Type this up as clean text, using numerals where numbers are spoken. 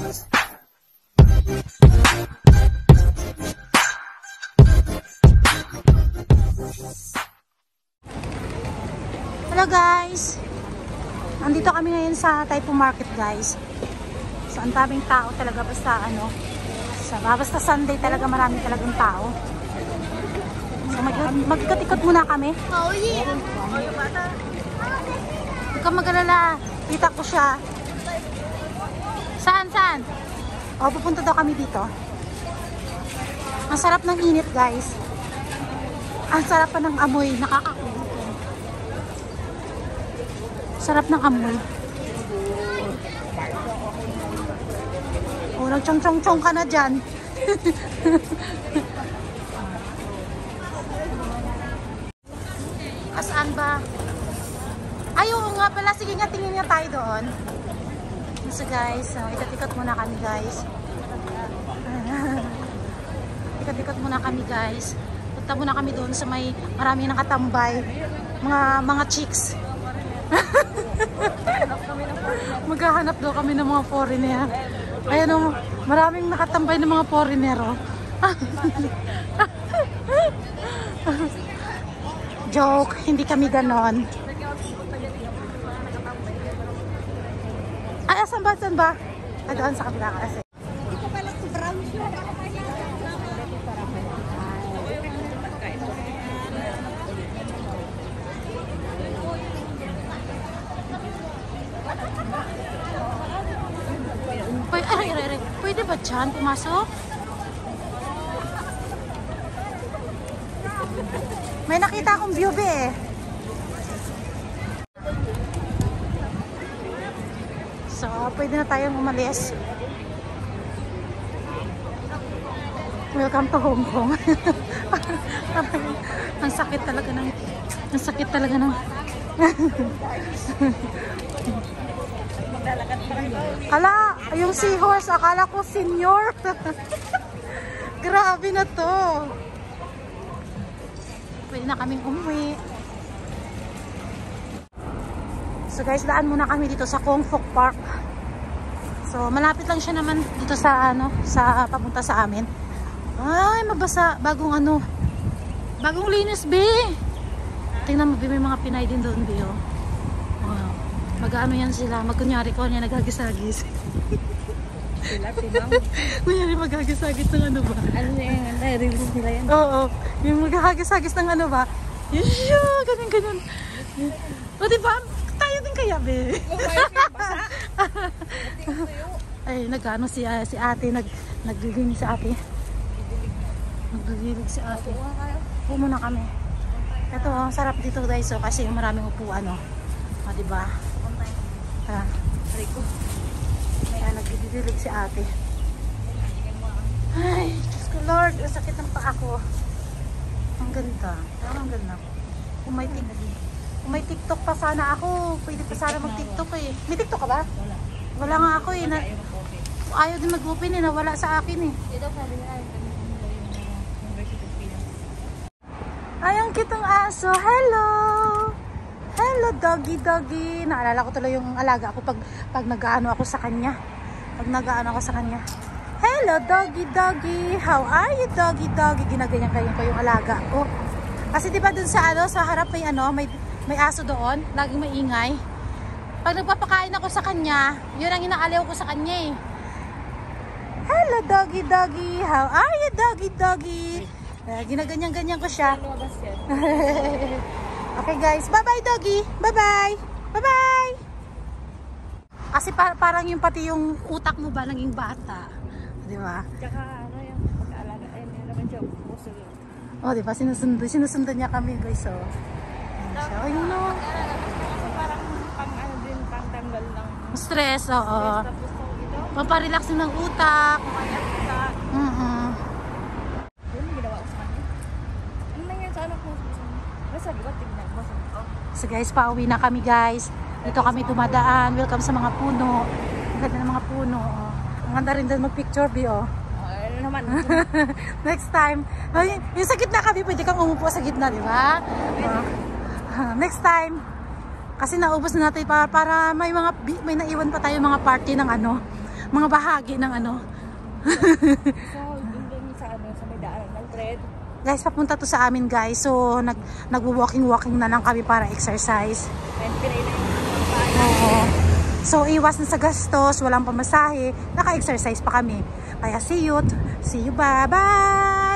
Hello guys! Nandito kami ngayon sa Taipo Market guys. So ang daming tao talaga basta basta Sunday talaga maraming talagang tao. So magkatikot muna kami. Oh yeah! Huwag kang mag-alala. Kita ko siya. Saan? O, pupunta daw kami dito. Ang sarap ng init guys. Ang sarap pa ng amoy. Nakakakulit. Sarap ng amoy. O, nagchong-chong-chong ka na dyan. Saan ba? Ay, oo nga pala. Sige nga, tingin nga tayo doon. So guys, ikot-ikot muna kami guys. Ikot-ikot muna kami guys. Punta muna kami doon sa may maraming nakatambay. Mga chicks. Maghahanap daw kami ng mga foreigner. Ayan o, maraming nakatambay ng mga foreigner o. Joke, hindi kami ganon. Ay, saan ba? Ay, doon sa kabila kasi. Ito pala sa brown shoe. Ay, pwede ba dyan pumasok? May nakita akong view eh. So, pwede na tayong umalis. Welcome to Hong Kong. Ang sakit talaga ng Ala, yung seahorse, akala ko senior. Grabe na to. Pwede na kaming umuwi. So guys, daan muna kami dito sa Kung Fuk Park. So malapit lang siya naman dito sa sa papunta sa amin. Ay, mabasa, bagong linis be. Tingnan mo be, may mga Pinay din doon be oh. Wow. Mag-ano yan sila, magkunyari ko niya nagagis-agis. Sila, timang. Kunyari maghagis-agis ng ano ba? Ano na yan? Nai-release nila yan? Oo, yung maghagis-agis ng ano ba? Yeah, ganun. O diba? Tayo din kaya, be. Ay, nag-ano si ate, naglilinis si ate. Naglilinig si ate. Upo muna kami. Ito, sarap dito guys, so, kasi maraming upuan, o. O, diba? Kaya naglilinig si ate. Ay, Diyos ko Lord, ang sakit ng paa ko. Ang ganda. Ang ganda. Kung may TikTok pa sana ako, pwede pa sana mag-TikTok eh. May TikTok ka ba? Wala nga ako eh. Ayaw din mag-open eh, nawala sa akin eh. Ay, ang cute ng aso. Hello! Hello, doggy. Naalala ko tuloy yung alaga ko pag nag-aano ako sa kanya. Hello, doggy. How are you, doggy? Ginaganyan ko yung alaga ko. Kasi diba dun sa sa harap may aso doon, laging maingay. Pag nagpapakain ako sa kanya, yun ang inaaliw ko sa kanya eh. Hello, doggy. How are you, doggy? Ginaganyan ko siya. Okay guys, bye-bye doggy. Bye-bye. Kasi parang yung pati yung utak mo ba naging bata. Di ba? Tsaka yung pag-aalaga, ayun naman siya, puso yun. Oh, di ba? Sinusundan niya kami guys. So, ayun no. Parang pang-tanggal ng Stress, oo. tapos ito, Pamparelax ng utak. yun, ginawa ko sa kanya. Ano nangyari sa anak mo? Sabi ko, tignan mo. So guys, pauwi na kami guys. Dito kami dumadaan. Welcome sa mga puno. Ang ganda ng mga puno. Oh. Ang ganda rin doon mag-picture, Bi. Oh. Ano naman? Next time. Yung sa gitna kami, pwede kang umupo sa gitna, di ba? Next time. Kasi naubos na natin para may naiwan pa tayo mga party ng mga bahagi ng ano. So, yun sa ano, sa may daanan ng thread. Guys, papunta to sa amin guys. So, nagwo-walking na lang kami para exercise. Kaya pinailan yung paa. Oo. So, iwas na sa gastos, walang pamasahe, naka-exercise pa kami. Kaya see you, bye-bye!